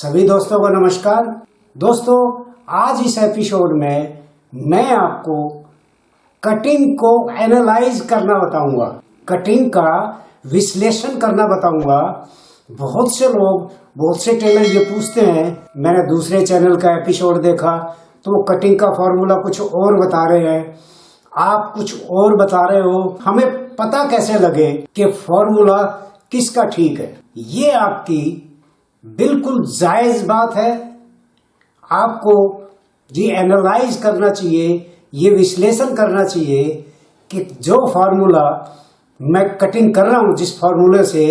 सभी दोस्तों को नमस्कार। दोस्तों, आज इस एपिसोड में मैं आपको कटिंग को एनालाइज करना बताऊंगा, कटिंग का विश्लेषण करना बताऊंगा। बहुत से लोग, बहुत से टेलर ये पूछते हैं, मैंने दूसरे चैनल का एपिसोड देखा तो वो कटिंग का फॉर्मूला कुछ और बता रहे हैं, आप कुछ और बता रहे हो, हमें पता कैसे लगे कि फॉर्मूला किसका ठीक है। ये आपकी बिल्कुल जायज बात है। आपको ये एनालाइज करना चाहिए, ये विश्लेषण करना चाहिए कि जो फार्मूला मैं कटिंग कर रहा हूं, जिस फार्मूले से,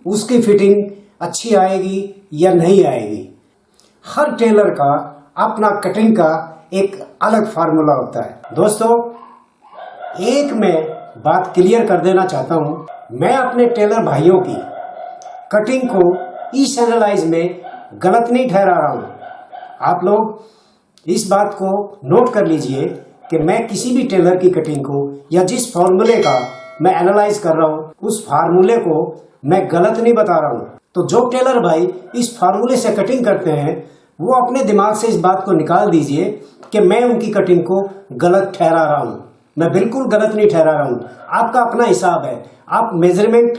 उसकी फिटिंग अच्छी आएगी या नहीं आएगी। हर टेलर का अपना कटिंग का एक अलग फार्मूला होता है। दोस्तों, एक मैं बात क्लियर कर देना चाहता हूं, मैं अपने टेलर भाइयों की कटिंग को इस एनालाइज में गलत नहीं ठहरा रहा हूं। आप लोग इस बात को नोट कर लीजिए कि मैं किसी भी टेलर की कटिंग को या जिस फार्मूले का मैं एनालाइज कर रहा हूं, उस फार्मूले को मैं गलत नहीं बता रहा हूं। तो जो टेलर भाई इस फार्मूले से कटिंग करते हैं, वो अपने दिमाग से इस बात को निकाल दीजिए कि मैं उनकी कटिंग को गलत ठहरा रहा हूं। मैं बिल्कुल गलत नहीं ठहरा रहा हूं। आपका अपना हिसाब है, आप मेजरमेंट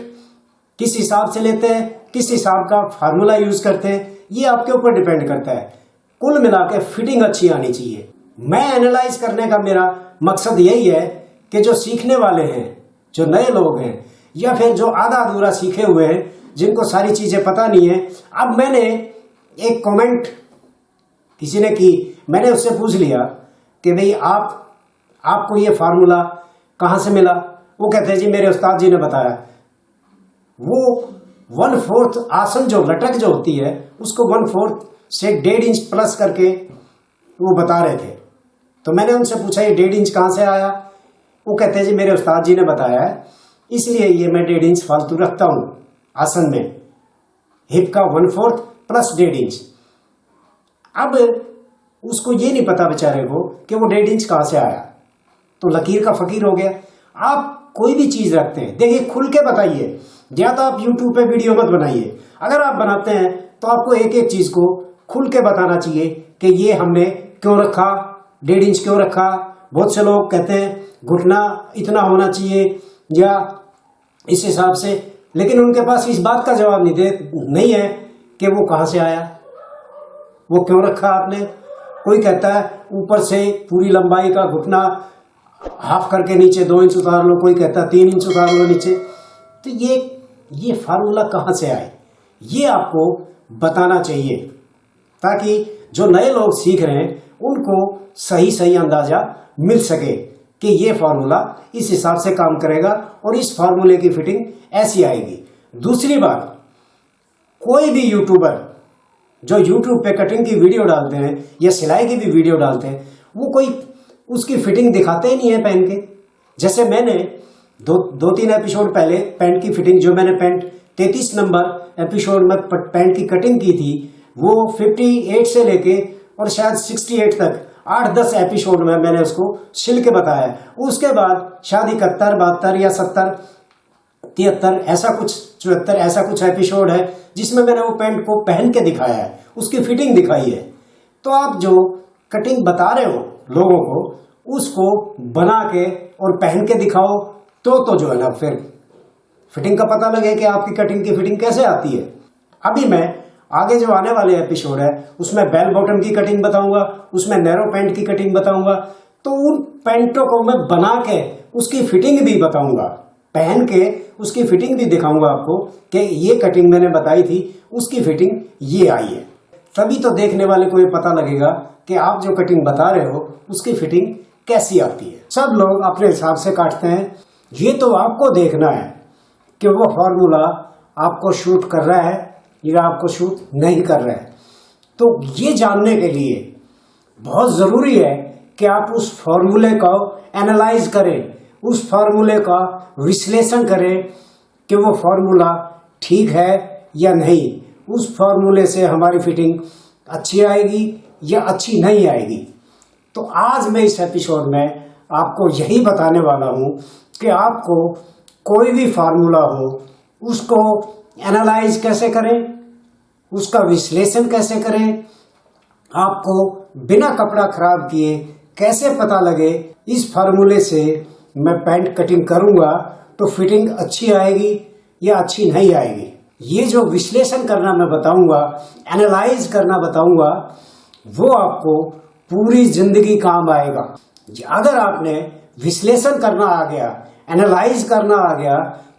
किस हिसाब से लेते हैं, किस हिसाब का फार्मूला यूज करते हैं, ये आपके ऊपर डिपेंड करता है। कुल मिला के फिटिंग अच्छी आनी चाहिए। मैं एनालाइज करने का मेरा मकसद यही है कि जो सीखने वाले हैं, जो नए लोग हैं, या फिर जो आधा अधूरा सीखे हुए हैं, जिनको सारी चीजें पता नहीं है। अब मैंने एक कमेंट किसी ने की, मैंने उससे पूछ लिया कि भाई आपको ये फार्मूला कहाँ से मिला। वो कहते हैं जी मेरे उस्ताद जी ने बताया। वो 1/4 आसन जो लटक जो होती है, उसको 1/4 से 1.5 इंच प्लस करके वो बता रहे थे। तो मैंने उनसे पूछा ये 1.5 इंच कहाँ से आया। वो कहते हैं जी मेरे उस्ताद जी ने बताया है, इसलिए ये मैं 1.5 इंच फालतू रखता हूं आसन में, हिप का 1/4 प्लस 1.5 इंच। अब उसको ये नहीं पता बेचारे को कि वो 1.5 इंच कहाँ से आया, तो लकीर का फकीर हो गया। आप कोई भी चीज रखते हैं, देखिए खुल के बताइए, या तो आप YouTube पे वीडियो मत बनाइए। अगर आप बनाते हैं तो आपको एक एक चीज को खुल के बताना चाहिए कि ये हमने क्यों रखा, 1.5 इंच क्यों रखा। बहुत से लोग कहते हैं घुटना इतना होना चाहिए या इस हिसाब से, लेकिन उनके पास इस बात का जवाब नहीं है कि वो कहाँ से आया, वो क्यों रखा आपने। कोई कहता है ऊपर से पूरी लंबाई का घुटना हाफ करके नीचे 2 इंच उतार लो, कोई कहता है 3 इंच उतार लो नीचे। तो ये फार्मूला कहाँ से आए, ये आपको बताना चाहिए, ताकि जो नए लोग सीख रहे हैं उनको सही अंदाजा मिल सके कि ये फार्मूला इस हिसाब से काम करेगा और इस फार्मूले की फिटिंग ऐसी आएगी। दूसरी बात, कोई भी यूट्यूबर जो यूट्यूब पे कटिंग की वीडियो डालते हैं या सिलाई की भी वीडियो डालते हैं, वो कोई उसकी फिटिंग दिखाते ही नहीं है पहन के। जैसे मैंने दो तीन एपिसोड पहले पैंट की फिटिंग, जो मैंने पैंट 33 नंबर एपिसोड में पैंट की कटिंग की थी, वो 58 से लेके और शायद 68 तक 8-10 एपिसोड में मैंने उसको सिल के बताया। उसके बाद शायद 71, 72 या 70, 73 ऐसा कुछ, 74 ऐसा कुछ एपिसोड है जिसमें मैंने वो पैंट को पहन के दिखाया है, उसकी फिटिंग दिखाई है। तो आप जो कटिंग बता रहे हो लोगों को, उसको बना के और पहन के दिखाओ, तो जो है ना, फिर फिटिंग का पता लगे कि आपकी कटिंग की फिटिंग कैसे आती है। अभी मैं आगे जो आने वाले एपिसोड है उसमें बेल बॉटम की कटिंग बताऊंगा, उसमें नैरो पैंट की कटिंग बताऊंगा। तो उन पैंटों को मैं बना के उसकी फिटिंग भी बताऊंगा, पहन के उसकी फिटिंग भी दिखाऊंगा आपको कि ये कटिंग मैंने बताई थी, उसकी फिटिंग ये आई है। तभी तो देखने वाले को ये पता लगेगा कि आप जो कटिंग बता रहे हो उसकी फिटिंग कैसी आती है। सब लोग अपने हिसाब से काटते हैं, ये तो आपको देखना है कि वो फॉर्मूला आपको शूट कर रहा है या आपको शूट नहीं कर रहा है। तो ये जानने के लिए बहुत ज़रूरी है कि आप उस फॉर्मूले को एनालाइज करें, उस फॉर्मूले का विश्लेषण करें कि वो फॉर्मूला ठीक है या नहीं, उस फॉर्मूले से हमारी फिटिंग अच्छी आएगी या अच्छी नहीं आएगी। तो आज मैं इस एपिसोड में आपको यही बताने वाला हूँ कि आपको कोई भी फार्मूला हो उसको एनालाइज कैसे करें, उसका विश्लेषण कैसे करें, आपको बिना कपड़ा खराब किए कैसे पता लगे इस फार्मूले से मैं पैंट कटिंग करूंगा तो फिटिंग अच्छी आएगी या अच्छी नहीं आएगी। ये जो विश्लेषण करना मैं बताऊंगा, एनालाइज करना बताऊंगा, वो आपको पूरी जिंदगी काम आएगा। अगर आपने विश्लेषण करना आ गया, एनालाइज करना आ गया,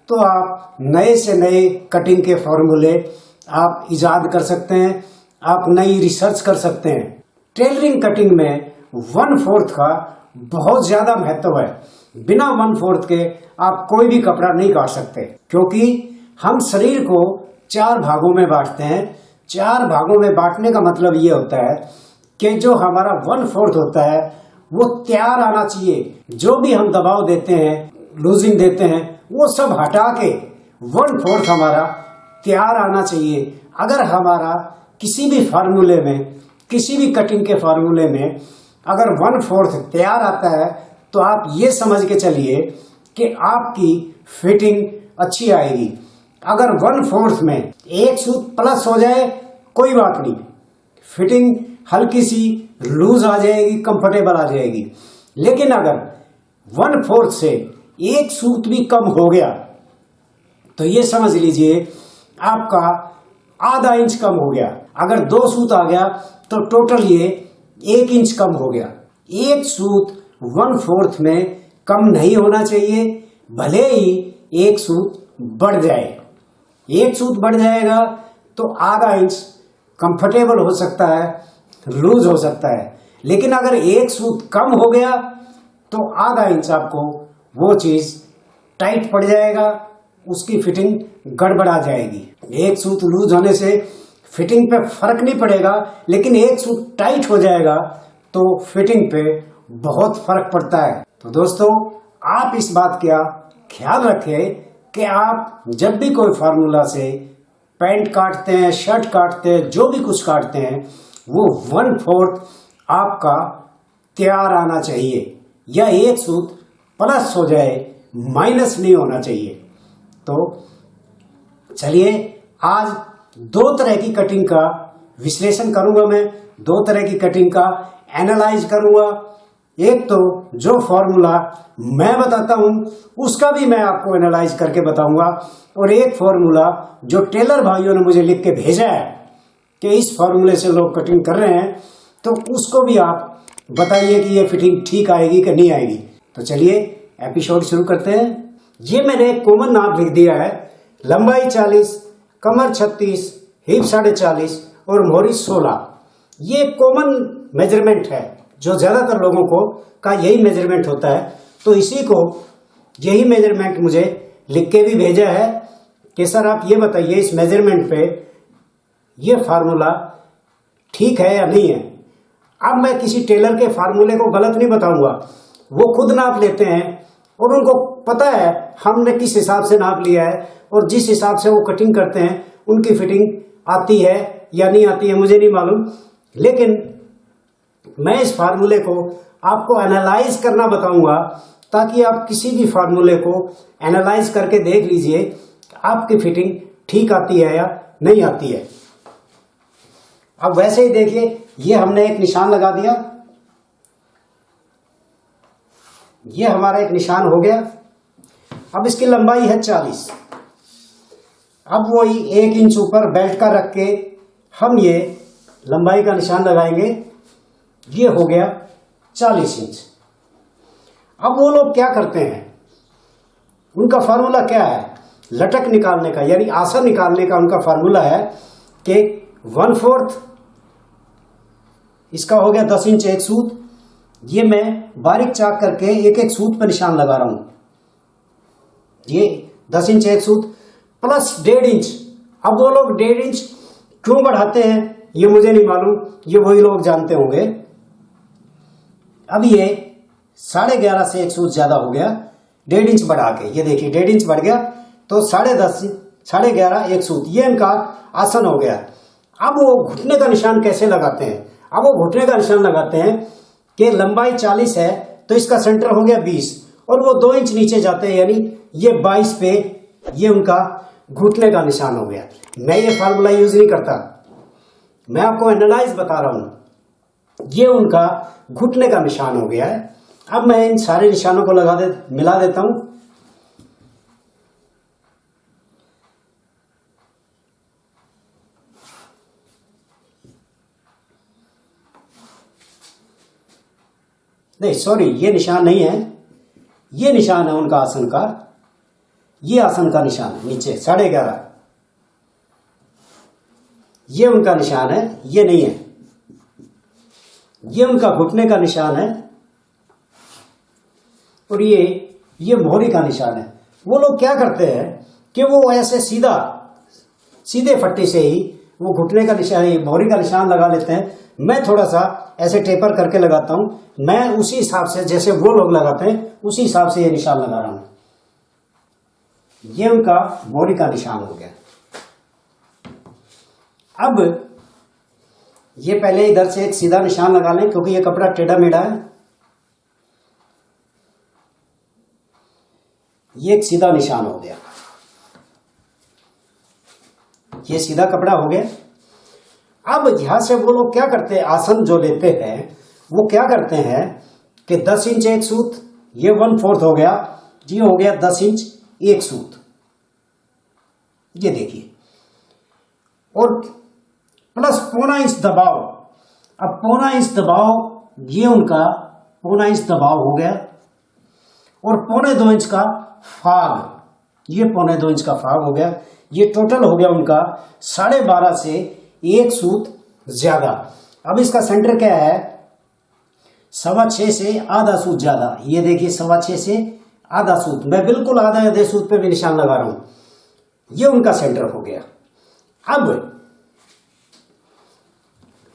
तो आप नए से नए कटिंग के फॉर्मूले आप इजाद कर सकते हैं, आप नई रिसर्च कर सकते हैं। टेलरिंग कटिंग में 1/4 का बहुत ज्यादा महत्व है। बिना 1/4 के आप कोई भी कपड़ा नहीं काट सकते, क्योंकि हम शरीर को 4 भागों में बांटते हैं। 4 भागों में बांटने का मतलब ये होता है कि जो हमारा 1/4 होता है वो तैयार आना चाहिए। जो भी हम दबाव देते हैं, लूजिंग देते हैं, वो सब हटा के 1/4 हमारा तैयार आना चाहिए। अगर हमारा किसी भी फार्मूले में, किसी भी कटिंग के फार्मूले में अगर 1/4 तैयार आता है तो आप ये समझ के चलिए कि आपकी फिटिंग अच्छी आएगी। अगर 1/4 में एक सूत प्लस हो जाए कोई बात नहीं, फिटिंग हल्की सी लूज आ जाएगी, कंफर्टेबल आ जाएगी। लेकिन अगर 1/4 से एक सूत भी कम हो गया तो ये समझ लीजिए आपका आधा इंच कम हो गया। अगर 2 सूत आ गया तो टोटल ये 1 इंच कम हो गया। एक सूत 1/4 में कम नहीं होना चाहिए, भले ही एक सूत बढ़ जाए। एक सूत बढ़ जाएगा तो आधा इंच कंफर्टेबल हो सकता है, लूज हो सकता है। लेकिन अगर एक सूत कम हो गया तो आधा इंच आपको वो चीज टाइट पड़ जाएगा, उसकी फिटिंग गड़बड़ा जाएगी। एक सूत लूज होने से फिटिंग पे फर्क नहीं पड़ेगा, लेकिन एक सूत टाइट हो जाएगा तो फिटिंग पे बहुत फर्क पड़ता है। तो दोस्तों, आप इस बात का ख्याल रखें कि आप जब भी कोई फार्मूला से पैंट काटते हैं, शर्ट काटते हैं, जो भी कुछ काटते हैं, वो 1/4 आपका तैयार आना चाहिए, या एक सूत प्लस हो जाए, माइनस नहीं होना चाहिए। तो चलिए, आज 2 तरह की कटिंग का विश्लेषण करूंगा मैं, 2 तरह की कटिंग का एनालाइज करूंगा। एक तो जो फॉर्मूला मैं बताता हूं उसका भी मैं आपको एनालाइज करके बताऊंगा, और एक फॉर्मूला जो टेलर भाइयों ने मुझे लिख के भेजा है कि इस फॉर्मूले से लोग कटिंग कर रहे हैं, तो उसको भी आप बताइए कि ये फिटिंग ठीक आएगी कि नहीं आएगी। तो चलिए एपिसोड शुरू करते हैं। ये मैंने एक कॉमन नाप लिख दिया है, लंबाई 40, कमर 36, हिप 40.5 और मोहरी 16। ये कॉमन मेजरमेंट है जो ज्यादातर लोगों को का यही मेजरमेंट होता है। तो इसी को यही मेजरमेंट मुझे लिख के भी भेजा है कि सर आप ये बताइए इस मेजरमेंट पे ये फार्मूला ठीक है या नहीं है। अब मैं किसी टेलर के फार्मूले को गलत नहीं बताऊंगा, वो खुद नाप लेते हैं और उनको पता है हमने किस हिसाब से नाप लिया है, और जिस हिसाब से वो कटिंग करते हैं उनकी फिटिंग आती है या नहीं आती है मुझे नहीं मालूम। लेकिन मैं इस फार्मूले को आपको एनालाइज करना बताऊंगा, ताकि आप किसी भी फार्मूले को एनालाइज करके देख लीजिए आपकी फिटिंग ठीक आती है या नहीं आती है। अब वैसे ही देखिए, ये हमने एक निशान लगा दिया, ये हमारा एक निशान हो गया। अब इसकी लंबाई है 40। अब वही 1 इंच ऊपर बेल्ट का रख के हम ये लंबाई का निशान लगाएंगे, ये हो गया 40 इंच। अब वो लोग क्या करते हैं, उनका फार्मूला क्या है, लटक निकालने का यानी आसन निकालने का उनका फार्मूला है कि 1/4 इसका हो गया 10 इंच एक सूत। ये मैं बारीक चाक करके एक एक सूत पर निशान लगा रहा हूं। ये 10 इंच एक सूत प्लस 1.5 इंच। अब वो लोग 1.5 इंच क्यों बढ़ाते हैं ये मुझे नहीं मालूम, ये वही लोग जानते होंगे। अब ये 11.5 से एक सूत ज्यादा हो गया, 1.5 इंच बढ़ा के, ये देखिए 1.5 इंच बढ़ गया तो 10.5 11.5 एक सूत, ये इनका आसन हो गया। अब वो घुटने का निशान कैसे लगाते हैं, अब वो घुटने का निशान लगाते हैं कि लंबाई 40 है तो इसका सेंटर हो गया 20 और वो 2 इंच नीचे जाते हैं, यानी ये 22 पे ये उनका घुटने का निशान हो गया। मैं ये फार्मूला यूज नहीं करता, मैं आपको एनालाइज बता रहा हूं। ये उनका घुटने का निशान हो गया है। अब मैं इन सारे निशानों को मिला देता हूं। नहीं सॉरी, ये निशान नहीं है, ये निशान है उनका आसन का। ये आसन का निशान है नीचे 11.5। ये उनका निशान है, ये नहीं है। ये उनका घुटने का निशान है और ये मोहरी का निशान है। वो लोग क्या करते हैं कि वो ऐसे सीधे फट्टी से ही वो घुटने का निशान, मोहरी का निशान लगा लेते हैं। मैं थोड़ा सा ऐसे टेपर करके लगाता हूं। मैं उसी हिसाब से जैसे वो लोग लगाते हैं उसी हिसाब से ये निशान लगा रहा हूं। ये उनका मोहरी का निशान हो गया। अब ये पहले इधर से एक सीधा निशान लगा लें क्योंकि ये कपड़ा टेढ़ा मेढ़ा है। ये एक सीधा निशान हो गया, ये सीधा कपड़ा हो गया। अब यहां से वो लोग क्या करते हैं, आसन जो लेते हैं वो क्या करते हैं कि 10 इंच एक सूत, ये 1/4 हो गया, ये हो गया 10 इंच एक सूत, ये देखिए, और प्लस 1/4 इंच दबाव। अब 1/4 इंच दबाव, ये उनका 1/4 इंच दबाव हो गया, और 1.25 इंच का फाग, ये 1.25 इंच का फाग हो गया। ये टोटल हो गया उनका 12.5 से एक सूत ज्यादा। अब इसका सेंटर क्या है, 6.25 से आधा सूत ज्यादा। ये देखिए 6.25 से आधा सूत, मैं बिल्कुल आधे सूत पे भी निशान लगा रहा हूं। ये उनका सेंटर हो गया। अब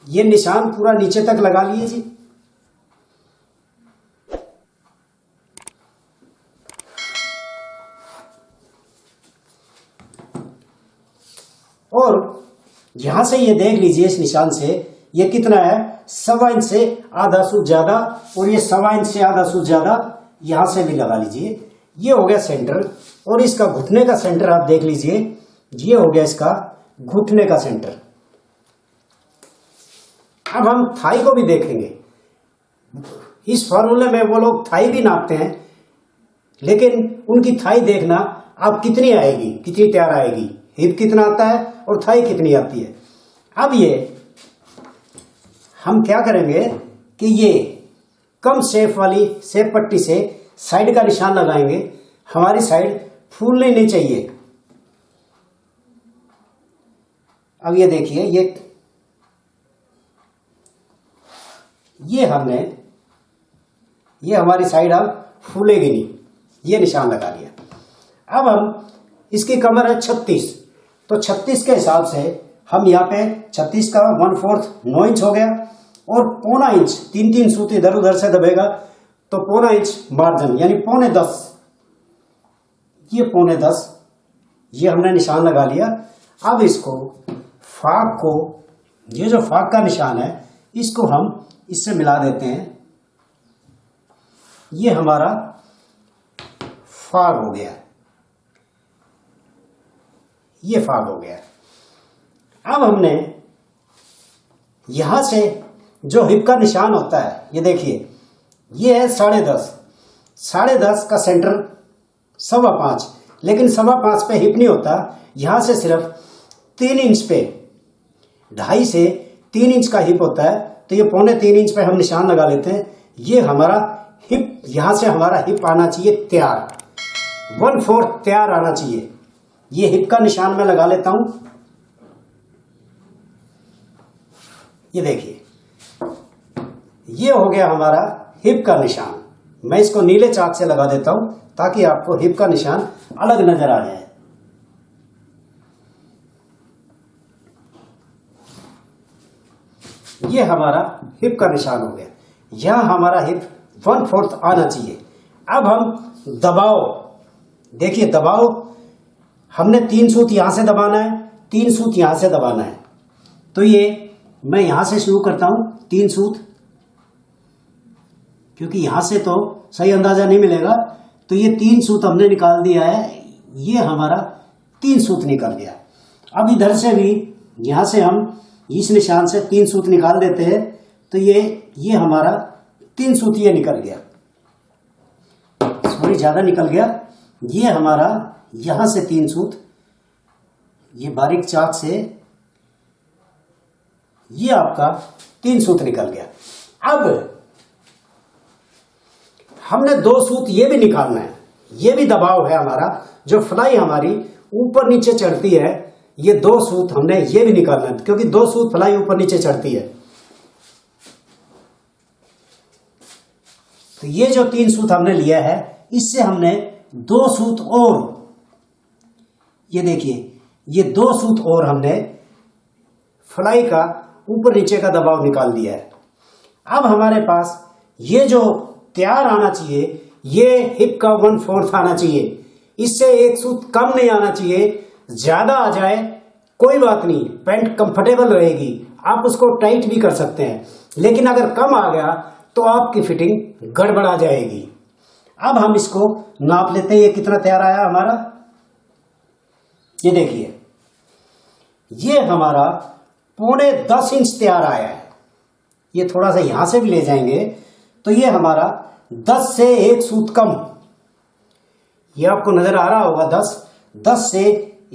ये निशान पूरा नीचे तक लगा लिए जी। और यहां से ये देख लीजिए, इस निशान से ये कितना है, 1.25 इंच से आधा सूत ज्यादा, और ये 1.25 इंच से आधा सूत ज्यादा यहां से भी लगा लीजिए। ये हो गया सेंटर। और इसका घुटने का सेंटर आप देख लीजिए, ये हो गया इसका घुटने का सेंटर। अब हम थाई को भी देखेंगे। इस फॉर्मूले में वो लोग थाई भी नापते हैं, लेकिन उनकी थाई देखना आप कितनी आएगी, कितनी तैयार आएगी, हिप कितना आता है और थाई कितनी आती है। अब ये हम क्या करेंगे कि ये कम शेप वाली शेप पट्टी से साइड का निशान लगाएंगे। हमारी साइड फूलनी नहीं चाहिए। अब ये देखिए, ये हमारी साइड अब फूलेगी नहीं, ये निशान लगा लिया। अब हम इसकी कमर है 36, तो 36 के हिसाब से हम यहाँ पे 36 का 1/4 9 इंच हो गया, और 1.25 इंच 3 सूत इधर उधर से दबेगा, तो 1.25 इंच मार्जिन यानी 9.25, ये 9.25, ये हमने निशान लगा लिया। अब इसको फाक को, ये जो फाक का निशान है इसको हम इससे मिला देते हैं। ये हमारा फाग हो गया, ये फाग हो गया। अब हमने यहां से जो हिप का निशान होता है, ये देखिए, ये है 10.5, 10.5 का सेंटर 5.25, लेकिन 5.25 पे हिप नहीं होता। यहां से सिर्फ 3 इंच पे, 2.5 से 3 इंच का हिप होता है, तो ये 3.25 इंच पे हम निशान लगा लेते हैं। ये हमारा हिप, यहां से हमारा हिप आना चाहिए तैयार, 1/4 तैयार आना चाहिए। ये हिप का निशान मैं लगा लेता हूं। ये देखिए, ये हो गया हमारा हिप का निशान। मैं इसको नीले चाक से लगा देता हूं ताकि आपको हिप का निशान अलग नजर आ जाए। ये हमारा हिप का निशान हो गया। यह हमारा हिप 1/4 आना चाहिए। अब हम दबाव देखिए, दबाव हमने 3 सूत यहां से दबाना है, 3 सूत यहां से दबाना है। तो ये मैं यहां से शुरू करता हूं 3 सूत, क्योंकि यहां से तो सही अंदाजा नहीं मिलेगा। तो ये 3 सूत हमने निकाल दिया है, ये हमारा 3 सूत निकल गया। अब इधर से भी, यहां से हम इस निशान से 3 सूत निकाल देते हैं तो ये हमारा 3 सूत ये निकल गया, सॉरी ज्यादा निकल गया। ये हमारा यहां से 3 सूत, ये बारीक चाक से ये आपका 3 सूत निकल गया। अब हमने 2 सूत ये भी निकालना है, ये भी दबाव है हमारा, जो फ्लाई हमारी ऊपर नीचे चढ़ती है, ये 2 सूत हमने ये भी निकालना है, क्योंकि 2 सूत फ्लाई ऊपर नीचे चढ़ती है। तो ये जो 3 सूत हमने लिया है, इससे हमने 2 सूत और, ये देखिए ये 2 सूत और हमने फ्लाई का ऊपर नीचे का दबाव निकाल दिया है। अब हमारे पास ये जो तैयार आना चाहिए, ये हिप का 1/4 आना चाहिए, इससे 1 सूत कम नहीं आना चाहिए। ज्यादा आ जाए कोई बात नहीं, पैंट कंफर्टेबल रहेगी, आप उसको टाइट भी कर सकते हैं, लेकिन अगर कम आ गया तो आपकी फिटिंग गड़बड़ा जाएगी। अब हम इसको नाप लेते हैं, ये कितना तैयार आया हमारा। ये देखिए ये हमारा 9.25 इंच तैयार आया है। ये थोड़ा सा यहां से भी ले जाएंगे तो ये हमारा 10 से 1 सूत कम, ये आपको नजर आ रहा होगा, 10 से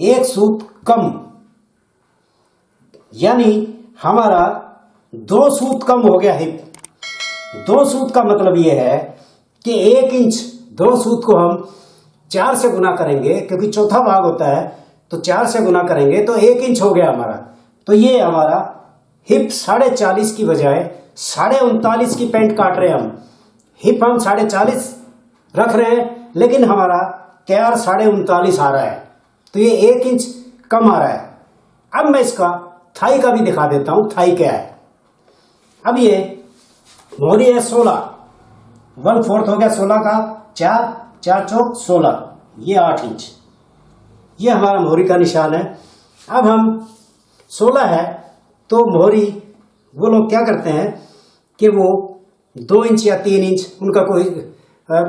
1 सूत कम, यानी हमारा 2 सूत कम हो गया हिप। 2 सूत का मतलब ये है कि 1 इंच, 2 सूत को हम 4 से गुना करेंगे, क्योंकि चौथा भाग होता है, तो 4 से गुना करेंगे तो 1 इंच हो गया हमारा। तो ये हमारा हिप 40.5 की बजाय 39.5 की पैंट काट रहे हैं हम। हिप हम 40.5 रख रहे हैं, लेकिन हमारा तैयार 39.5 आ रहा है, तो ये 1 इंच कम आ रहा है। अब मैं इसका थाई का भी दिखा देता हूं, थाई क्या है। अब ये मोहरी है 16, 1/4 हो गया 16 का, 4 चौक 16, ये 8 इंच, ये हमारा मोहरी का निशान है। अब हम 16 है तो मोहरी, वो लोग क्या करते हैं कि वो 2 इंच या 3 इंच, उनका कोई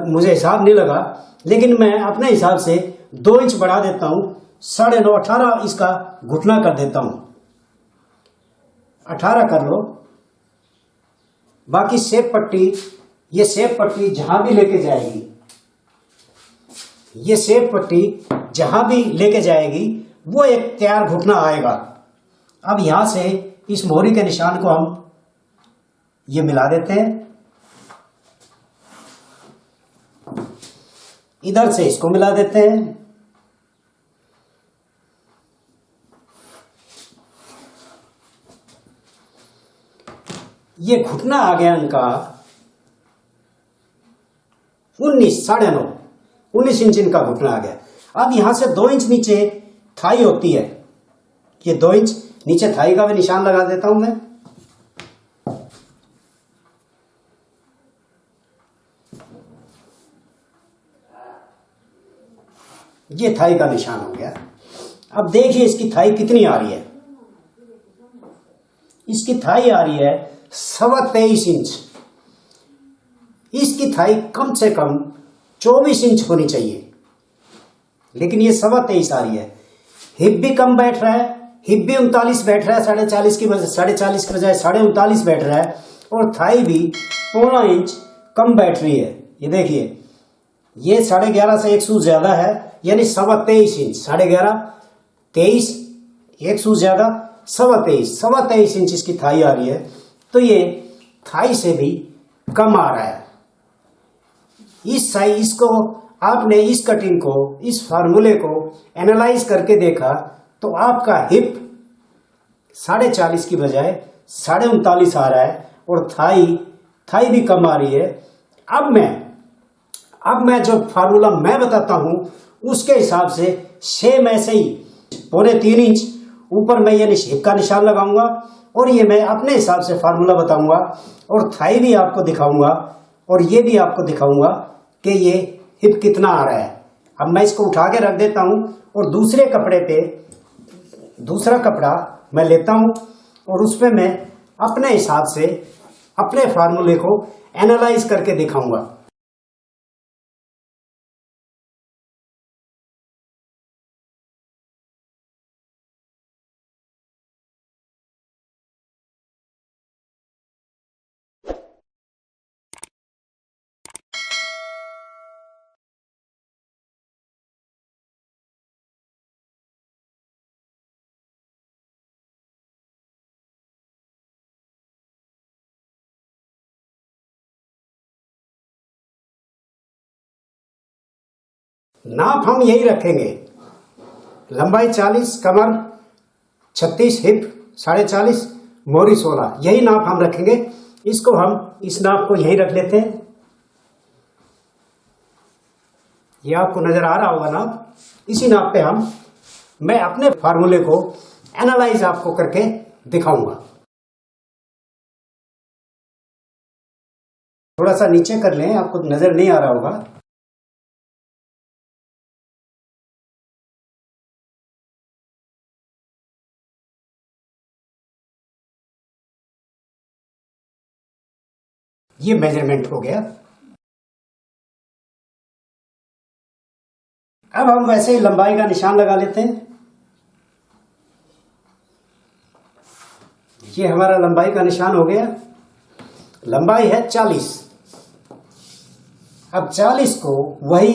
मुझे हिसाब नहीं लगा, लेकिन मैं अपने हिसाब से 2 इंच बढ़ा देता हूं, 9.5 18 इसका घुटना कर देता हूं, 18 कर लो। बाकी शेप पट्टी, ये शेप पट्टी जहां भी लेके जाएगी, ये शेप पट्टी जहां भी लेके जाएगी वो एक तैयार घुटना आएगा। अब यहां से इस मोहरी के निशान को हम ये मिला देते हैं, इधर से इसको मिला देते हैं, ये घुटना आ गया इनका 19 इंच इनका घुटना आ गया। अब यहां से 2 इंच नीचे थाई होती है, ये 2 इंच नीचे थाई का भी निशान लगा देता हूं मैं। ये थाई का निशान हो गया। अब देखिए इसकी थाई कितनी आ रही है, इसकी थाई आ रही है 23.25 इंच। इसकी थाई कम से कम 24 इंच होनी चाहिए, लेकिन ये 23.25 आ रही है। हिप भी कम बैठ रहा है, हिप भी 39 बैठ रहा है, 40.5 की बजाय 39.5 बैठ रहा है, और थाई भी 0.25 इंच कम बैठ रही है। ये देखिए ये 11.5 से 1 सूत ज्यादा है, यानी 23.25 इंच, 11.5 23 1 सूत ज्यादा 23.25 इंच इसकी थाई आ रही है। तो ये थाई से भी कम आ रहा है। इस साइज, इसको आपने इस कटिंग को, इस फार्मूले को एनालाइज करके देखा तो आपका हिप 40.5 की बजाय 39.5 आ रहा है, और थाई भी कम आ रही है। अब मैं जो फार्मूला मैं बताता हूं उसके हिसाब से सेम ऐसे ही 3.25 इंच ऊपर मैं ये हिप का निशान लगाऊंगा, और ये मैं अपने हिसाब से फार्मूला बताऊंगा, और थाई भी आपको दिखाऊंगा, और ये भी आपको दिखाऊंगा कि ये हिप कितना आ रहा है। अब मैं इसको उठा के रख देता हूं, और दूसरे कपड़े पे दूसरा कपड़ा मैं लेता हूं, और उस पर मैं अपने हिसाब से अपने फार्मूले को एनालाइज करके दिखाऊंगा। नाप हम यही रखेंगे, लंबाई 40, कमर 36, हिप 45, मोरी 16, यही नाप हम रखेंगे। इसको हम इस नाप को यही रख लेते हैं। ये आपको नजर आ रहा होगा नाप, इसी नाप पे मैं अपने फार्मूले को एनालाइज आपको करके दिखाऊंगा। थोड़ा सा नीचे कर लें, आपको नजर नहीं आ रहा होगा। ये मेजरमेंट हो गया। अब हम वैसे ही लंबाई का निशान लगा लेते हैं। ये हमारा लंबाई का निशान हो गया। लंबाई है 40। अब 40 को वही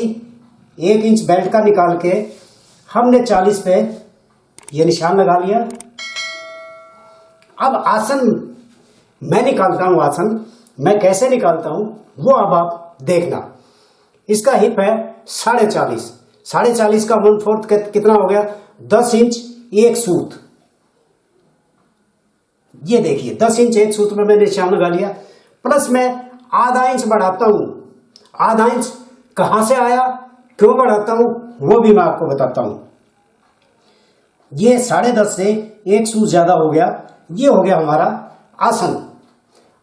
1 इंच बेल्ट का निकाल के हमने 40 पे ये निशान लगा लिया। अब आसन मैं निकालता हूं, आसन मैं कैसे निकालता हूं वो अब आप देखना। इसका हिप है 40.5, 40.5 का 1/4 कितना हो गया, 10 इंच 1 सूत। ये देखिए 10 इंच 1 सूत में मैंने निशान लगा लिया। प्लस मैं आधा इंच बढ़ाता हूं। आधा इंच कहां से आया, क्यों बढ़ाता हूं, वो भी मैं आपको बताता हूं। ये 10.5 से 1 सूत ज्यादा हो गया। ये हो गया हमारा आसन।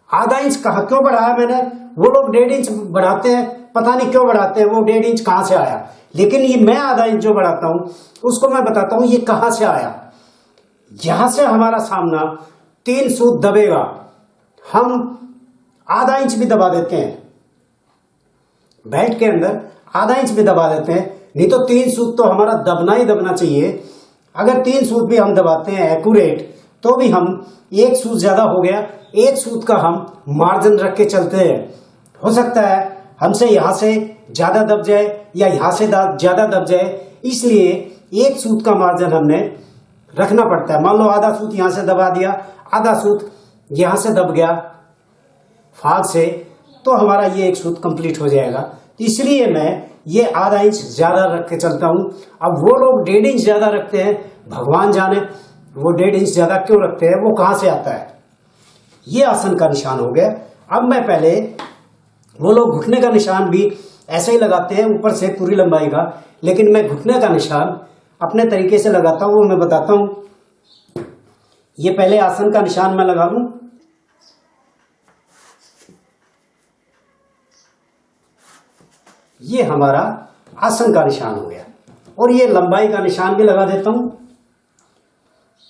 आधा इंच कहा क्यों बढ़ाया मैंने, वो लोग 1.5 इंच बढ़ाते हैं, पता नहीं क्यों बढ़ाते हैं, वो 1.5 इंच कहां से आया। लेकिन ये मैं आधा इंच जो बढ़ाता हूं उसको मैं बताता हूं ये कहां से आया। यहां से हमारा सामना 3 सूत दबेगा, हम आधा इंच भी दबा देते हैं, बेल्ट के अंदर आधा इंच भी दबा देते हैं, नहीं तो 3 सूत तो हमारा दबना ही दबना चाहिए। अगर 3 सूत भी हम दबाते हैं एक्यूरेट, तो भी हम 1 सूत ज्यादा हो गया, 1 सूत का हम मार्जिन रख के चलते हैं। हो सकता है हमसे यहां से ज्यादा दब जाए या यहां से ज्यादा दब जाए, इसलिए 1 सूत का मार्जिन हमने रखना पड़ता है। मान लो आधा सूत यहां से दबा दिया, आधा सूत यहां से दब गया फाग से, तो हमारा ये 1 सूत कंप्लीट हो जाएगा। इसलिए मैं ये आधा इंच ज्यादा रख के चलता हूं। अब वो लोग 1.5 इंच ज्यादा रखते हैं, भगवान जाने वो 1.5 इंच ज्यादा क्यों रखते हैं, वो कहां से आता है। ये आसन का निशान हो गया। अब मैं पहले, वो लोग घुटने का निशान भी ऐसे ही लगाते हैं ऊपर से पूरी लंबाई का, लेकिन मैं घुटने का निशान अपने तरीके से लगाता हूं, वो मैं बताता हूं। ये पहले आसन का निशान मैं लगा लूं। ये हमारा आसन का निशान हो गया। और ये लंबाई का निशान भी लगा देता हूं।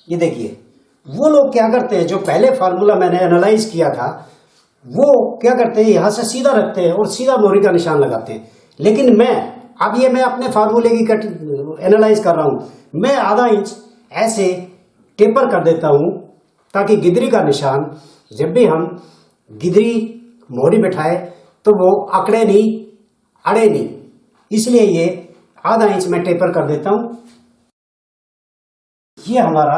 ये देखिए वो लोग क्या करते हैं, जो पहले फार्मूला मैंने एनालाइज किया था, वो क्या करते हैं, यहां से सीधा रखते हैं और सीधा मोरी का निशान लगाते हैं। लेकिन मैं अपने फार्मूले की एनालाइज कर रहा हूं। मैं आधा इंच ऐसे टेपर कर देता हूं, ताकि गिदरी का निशान जब भी हम गिदरी मोरी बैठाए तो वो अकड़े नहीं, अड़े नहीं। इसलिए ये आधा इंच में टेपर कर देता हूं। ये हमारा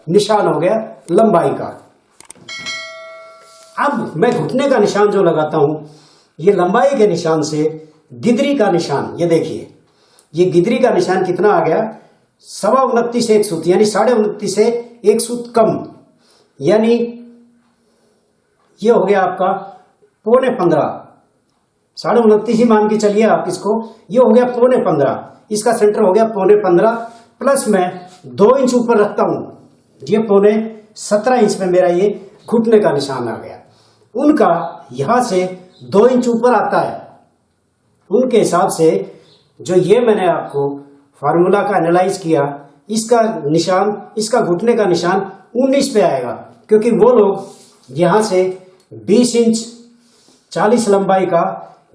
निशान हो गया लंबाई का। अब मैं घुटने का निशान जो लगाता हूं, ये लंबाई के निशान से गिदरी का निशान, ये देखिए ये गिदरी का निशान कितना आ गया, 29.25 से 1 सूत, यानी 29.5 से 1 सूत कम, यानी ये हो गया आपका 15.25, 29.5 ही मान के चलिए आप इसको। ये हो गया 15.25, इसका सेंटर हो गया 15.25, प्लस मैं 2 इंच ऊपर रखता हूं, ये 17.5 इंच में मेरा ये घुटने का निशान आ गया। उनका यहां से 2 इंच ऊपर आता है। उनके हिसाब से जो ये मैंने आपको फार्मूला का एनालाइज किया, इसका निशान, इसका घुटने का निशान 19 पे आएगा, क्योंकि वो लोग यहां से 20 इंच 40 लंबाई का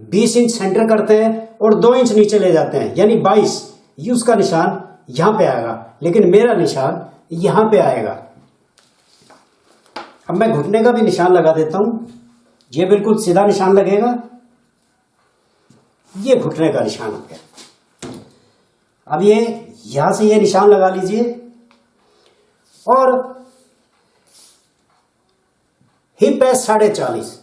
20 इंच सेंटर करते हैं और 2 इंच नीचे ले जाते हैं, यानी 22। ये उसका निशान यहां पे आएगा, लेकिन मेरा निशान यहां पे आएगा। अब मैं घुटने का भी निशान लगा देता हूं। ये बिल्कुल सीधा निशान लगेगा। ये घुटने का निशान हो गया। अब ये यहां से ये निशान लगा लीजिए। और हिप है 40.5,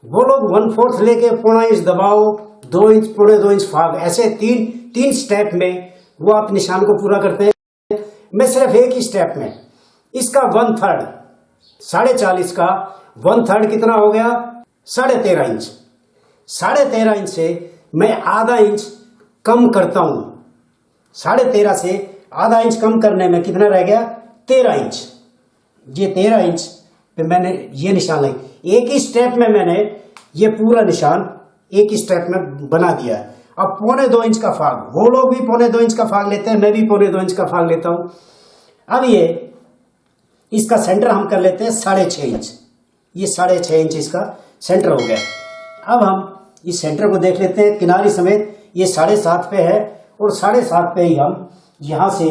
वो लोग 1/4 लेके 1.25 इंच दबाओ, 2 इंच, 2.25 इंच फाग, ऐसे 3 स्टेप में वो आप निशान को पूरा करते हैं। मैं सिर्फ एक ही स्टेप में इसका 1/3 40.5 का 1/3 कितना हो गया 13.5 इंच। 13.5 इंच से मैं आधा इंच कम करता हूं। 13.5 से आधा इंच कम करने में कितना रह गया 13 इंच। ये 13 इंच पे मैंने ये निशान लगी। एक ही स्टेप में मैंने ये पूरा निशान एक ही स्टेप में बना दिया। अब 1.25 इंच का फाग, वो लोग भी 1.25 इंच का फाग लेते हैं, मैं भी 1.25 इंच का फाग लेता हूं। अब ये इसका सेंटर हम कर लेते हैं 6.5 इंच। ये 6.5 इंच इसका सेंटर हो गया। अब हम इस सेंटर को देख लेते हैं किनारी समेत। ये 7.5 पे है और 7.5 पे ही हम यहां से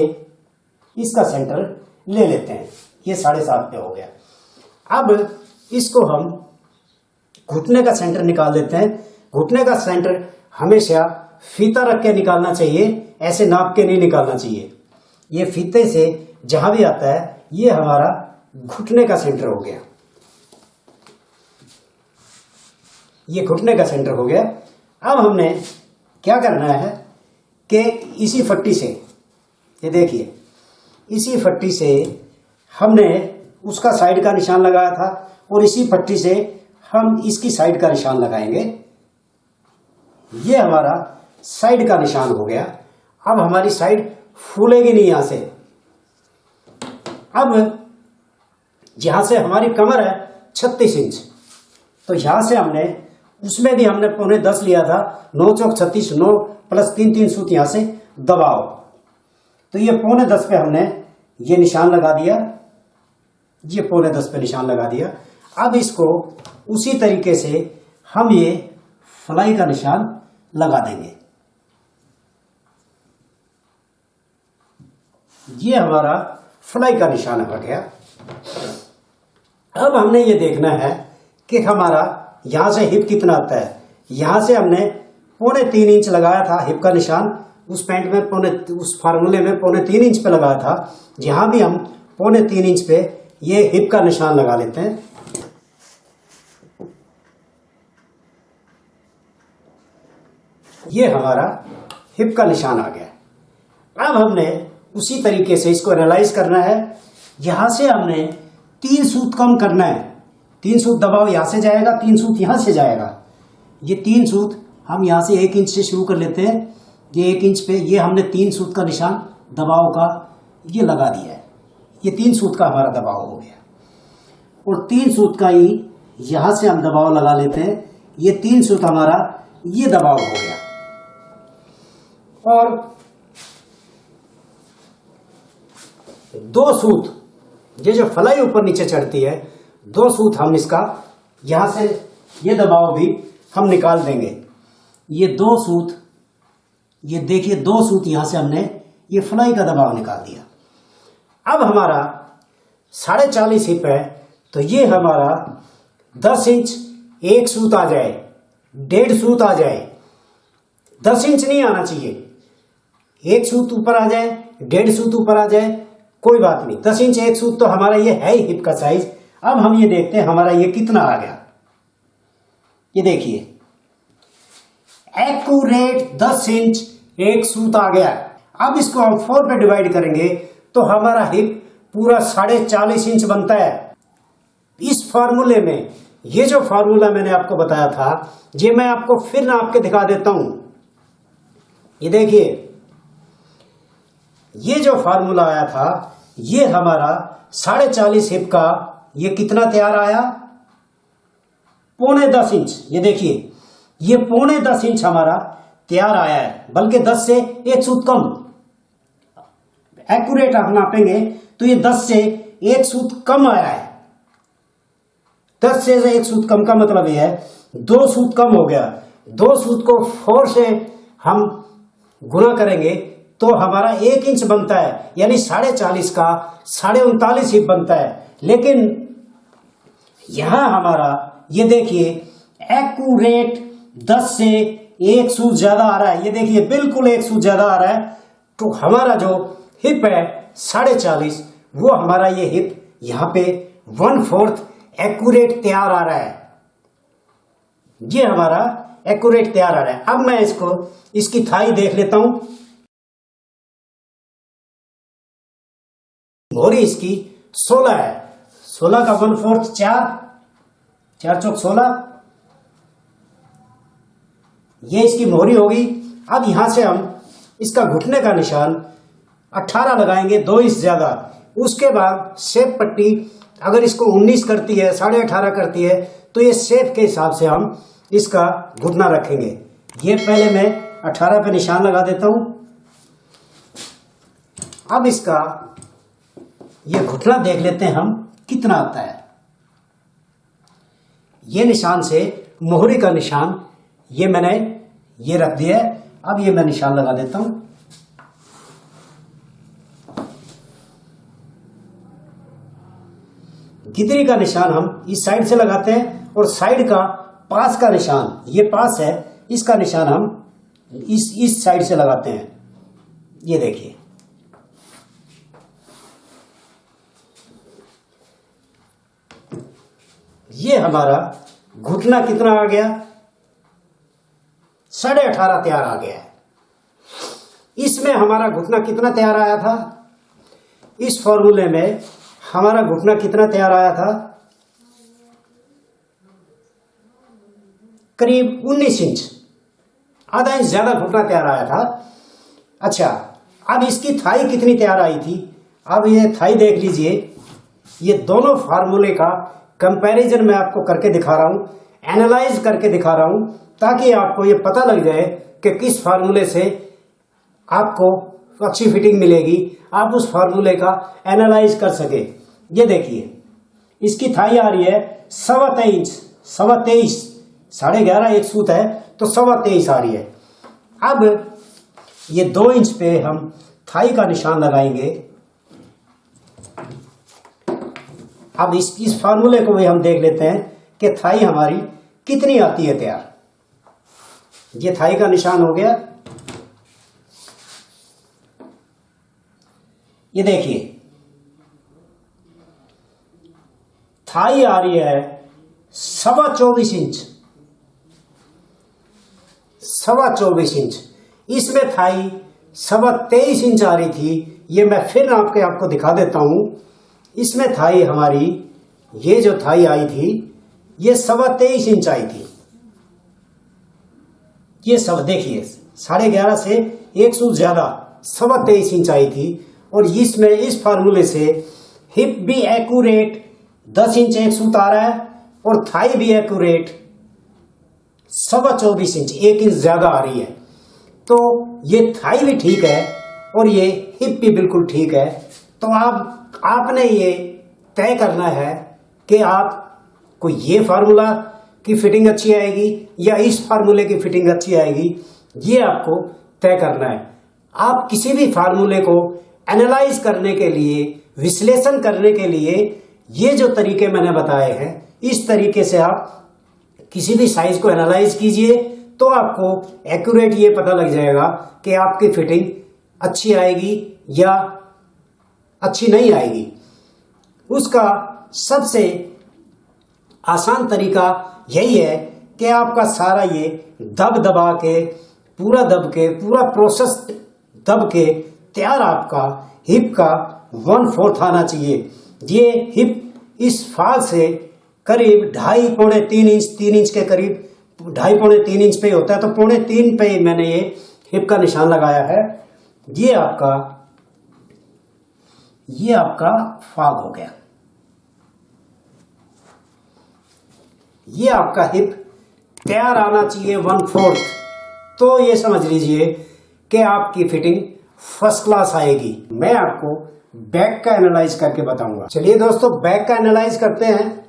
इसका सेंटर ले लेते हैं। ये 7.5 पे हो गया। अब इसको हम घुटने का सेंटर निकाल देते हैं। घुटने का सेंटर हमेशा फीता रख के निकालना चाहिए, ऐसे नाप के नहीं निकालना चाहिए। ये फीते से जहां भी आता है ये हमारा घुटने का सेंटर हो गया। ये घुटने का सेंटर हो गया। अब हमने क्या करना है कि इसी फट्टी से, ये देखिए इसी फट्टी से हमने उसका साइड का निशान लगाया था और इसी फट्टी से हम इसकी साइड का निशान लगाएंगे। ये हमारा साइड का निशान हो गया। अब हमारी साइड फूलेगी नहीं यहां से। अब यहां से हमारी कमर है 36 इंच, तो यहां से हमने उसमें भी हमने 9.25 लिया था। 9 चौक 36, 9 प्लस 3 सूत यहां से दबाओ, तो ये 9.25 पे हमने ये निशान लगा दिया। ये 9.25 पे निशान लगा दिया। अब इसको उसी तरीके से हम ये फ्लाई का निशान लगा देंगे। ये हमारा फ्लाई का निशान हो गया। अब हमने ये देखना है कि हमारा यहां से हिप कितना आता है। यहां से हमने 3.25 इंच लगाया था हिप का निशान। उस पैंट में उस फार्मूले में 3.25 इंच पे लगाया था। यहां भी हम 3.25 इंच पे ये हिप का निशान लगा लेते हैं। ये हमारा हिप का निशान आ गया। अब हमने उसी तरीके से इसको एनालाइज करना है। यहां से हमने 3 सूत कम करना है। 3 सूत दबाव यहां से जाएगा, 3 सूत यहां से जाएगा। ये 3 सूत हम यहां से 1 इंच से शुरू कर लेते हैं। ये 1 इंच पे ये हमने 3 सूत का निशान दबाव का ये लगा दिया है। ये 3 सूत का हमारा दबाव हो गया और 3 सूत का ही यहां से हम दबाव लगा लेते हैं। ये 3 सूत हमारा ये दबाव हो गया। और 2 सूत, ये जो फ्लाई ऊपर नीचे चढ़ती है, 2 सूत हम इसका यहां से ये दबाव भी हम निकाल देंगे। ये 2 सूत, ये देखिए 2 सूत यहां से हमने ये फ्लाई का दबाव निकाल दिया। अब हमारा 40.5 हिप है, तो ये हमारा 10 इंच 1 सूत आ जाए, 1.5 सूत आ जाए। 10 इंच नहीं आना चाहिए। 1 सूत ऊपर आ जाए, 1.5 सूत ऊपर आ जाए, कोई बात नहीं। 10 इंच 1 सूत तो हमारा ये है ही हिप का साइज। अब हम ये देखते हैं हमारा ये कितना आ गया। ये देखिए एक्यूरेट 10 इंच 1 सूत आ गया। अब इसको हम 4 पे डिवाइड करेंगे तो हमारा हिप पूरा 40.5 इंच बनता है। इस फार्मूले में, ये जो फार्मूला मैंने आपको बताया था, ये मैं आपको फिर नाप के दिखा देता हूं। ये देखिए ये जो फार्मूला आया था, ये हमारा 40.5 हिप का ये कितना तैयार आया 9.25 इंच। ये देखिए ये 9.25 इंच हमारा तैयार आया है, बल्कि 10 से 1 सूत कम। एक्यूरेट आप नापेंगे तो ये 10 से 1 सूत कम आया है। 10 से 1 सूत कम का मतलब ये है 2 सूत कम हो गया। 2 सूत को 4 से हम गुणा करेंगे तो हमारा 1 इंच बनता है, यानी 40.5 का 39.5 हिप बनता है। लेकिन यहां हमारा ये देखिए एक्यूरेट 10 से 1 सूत ज्यादा आ रहा है। ये देखिए बिल्कुल 1 सूत ज्यादा आ रहा है। तो हमारा जो हिप है 40.5, वो हमारा ये हिप यहां पे 1/4 एक्यूरेट तैयार आ रहा है। ये हमारा एक्यूरेट तैयार आ रहा है। अब मैं इसकी थाई देख लेता हूं। मोहरी इसकी 16 है। 16 का 1/4 4 चौक 16, ये इसकी मोहरी होगी। अब यहां से हम इसका घुटने का निशान 18 लगाएंगे, 2 इंच ज्यादा। उसके बाद शेप पट्टी अगर इसको 19 करती है, 18.5 करती है, तो ये शेप के हिसाब से हम इसका घुटना रखेंगे। ये पहले मैं 18 पे निशान लगा देता हूं। अब इसका ये घुटना देख लेते हैं हम कितना आता है। ये निशान से मोहरी का निशान ये मैंने ये रख दिया है। अब ये मैं निशान लगा देता हूं। गिदरी का निशान हम इस साइड से लगाते हैं और साइड का पास का निशान, ये पास है, इसका निशान हम इस साइड से लगाते हैं। ये देखिए, ये हमारा घुटना कितना आ गया, 18.5 तैयार आ गया है। इसमें हमारा घुटना कितना तैयार आया था, इस फॉर्मूले में हमारा घुटना कितना तैयार आया था, करीब 19 इंच, आधा इंच ज्यादा घुटना तैयार आया था। अच्छा, अब इसकी थाई कितनी तैयार आई थी। अब ये थाई देख लीजिए। ये दोनों फार्मूले का कंपैरिजन मैं आपको करके दिखा रहा हूं, एनालाइज करके दिखा रहा हूं, ताकि आपको ये पता लग जाए कि किस फार्मूले से आपको अच्छी फिटिंग मिलेगी, आप उस फार्मूले का एनालाइज कर सके। ये देखिए, इसकी थाई आ रही है 23.25 इंच, 23.25, 11.5 एक सूत है तो 23.25 आ रही है। अब ये 2 इंच पे हम थाई का निशान लगाएंगे। अब इस फार्मूले को भी हम देख लेते हैं कि थाई हमारी कितनी आती है तैयार। ये थाई का निशान हो गया। ये देखिए, थाई आ रही है 24.25 इंच, 24.25 इंच। इसमें थाई 23.25 इंच आ रही थी। ये मैं फिर आपको दिखा देता हूं। इसमें थाई हमारी, ये जो थाई आई थी, ये 23.25 इंच आई थी। ये सब देखिए, 11.5 से एक सूत ज्यादा 23.25 इंच आई थी। और इसमें इस फार्मूले से हिप भी एक्यूरेट 10 इंच एक सूत आ रहा है और थाई भी एक्यूरेट 24.25 इंच, 1 इंच ज्यादा आ रही है। तो ये थाई भी ठीक है और ये हिप भी बिल्कुल ठीक है। तो आपने ये तय करना है कि आपको ये फार्मूला की फिटिंग अच्छी आएगी या इस फार्मूले की फिटिंग अच्छी आएगी, ये आपको तय करना है। आप किसी भी फार्मूले को एनालाइज करने के लिए, विश्लेषण करने के लिए ये जो तरीके मैंने बताए हैं, इस तरीके से आप किसी भी साइज को एनालाइज कीजिए, तो आपको एक्यूरेट ये पता लग जाएगा कि आपकी फिटिंग अच्छी आएगी या अच्छी नहीं आएगी। उसका सबसे आसान तरीका यही है कि आपका सारा ये दबा के, पूरा प्रोसेस दब के तैयार आपका हिप का 1/4 आना चाहिए। ये हिप इस फाल से करीब 2.5 पौने 3 इंच, 3 इंच के करीब, 2.5 पौने 3 इंच पे होता है, तो 2.25 पे मैंने ये हिप का निशान लगाया है। ये आपका फाग हो गया। ये आपका हिप तैयार आना चाहिए 1/4। तो ये समझ लीजिए कि आपकी फिटिंग फर्स्ट क्लास आएगी। मैं आपको बैक का एनालाइज करके बताऊंगा। चलिए दोस्तों, बैक का एनालाइज करते हैं।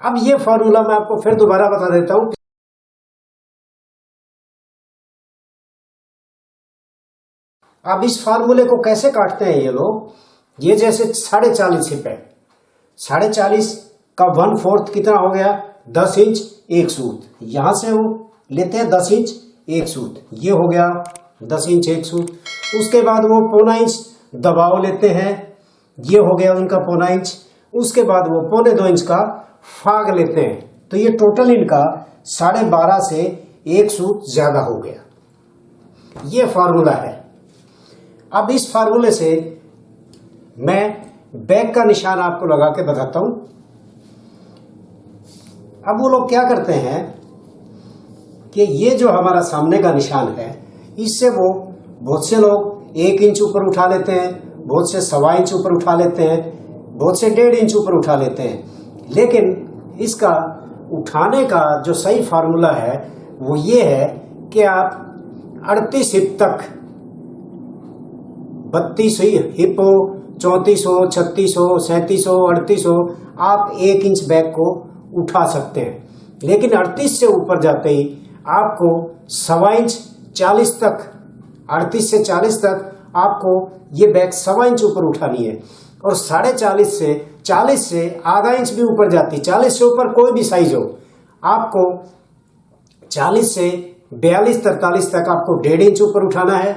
अब ये फॉर्मूला मैं आपको फिर दोबारा बता देता हूं। अब इस फार्मूले को कैसे काटते हैं ये लोग, ये जैसे 40.5 हिप है, 40.5 का 1/4 कितना हो गया, 10 इंच एक सूत। यहां से वो लेते हैं 10 इंच एक सूत, ये हो गया 10 इंच एक सूत। उसके बाद वो 0.25 इंच दबाव लेते हैं, ये हो गया उनका 0.25 इंच। उसके बाद वो 0.25 इंच का फाग लेते हैं। तो ये टोटल इनका 12.5 से एक सूत ज्यादा हो गया। ये फार्मूला है। अब इस फार्मूले से मैं बैक का निशान आपको लगा के बताता हूं। अब वो लोग क्या करते हैं कि ये जो हमारा सामने का निशान है, इससे वो बहुत से लोग 1 इंच ऊपर उठा लेते हैं, बहुत से 1.25 इंच ऊपर उठा लेते हैं, बहुत से 1.5 इंच ऊपर उठा लेते हैं। लेकिन इसका उठाने का जो सही फार्मूला है वो ये है कि आप 38 हिप तक, 32 हिप हो, 34 हो, 36 हो, 37 हो, 38 हो, आप 1 इंच बैक को उठा सकते हैं। लेकिन 38 से ऊपर जाते ही आपको 1.25 इंच 40 तक, 38 से 40 तक आपको ये बैक 1.25 इंच ऊपर उठानी है। और 40.5 से 40 से आधा इंच भी ऊपर जाती, 40 से ऊपर कोई भी साइज हो, आपको 40 से 42-43 तक आपको 1.5 इंच ऊपर उठाना है।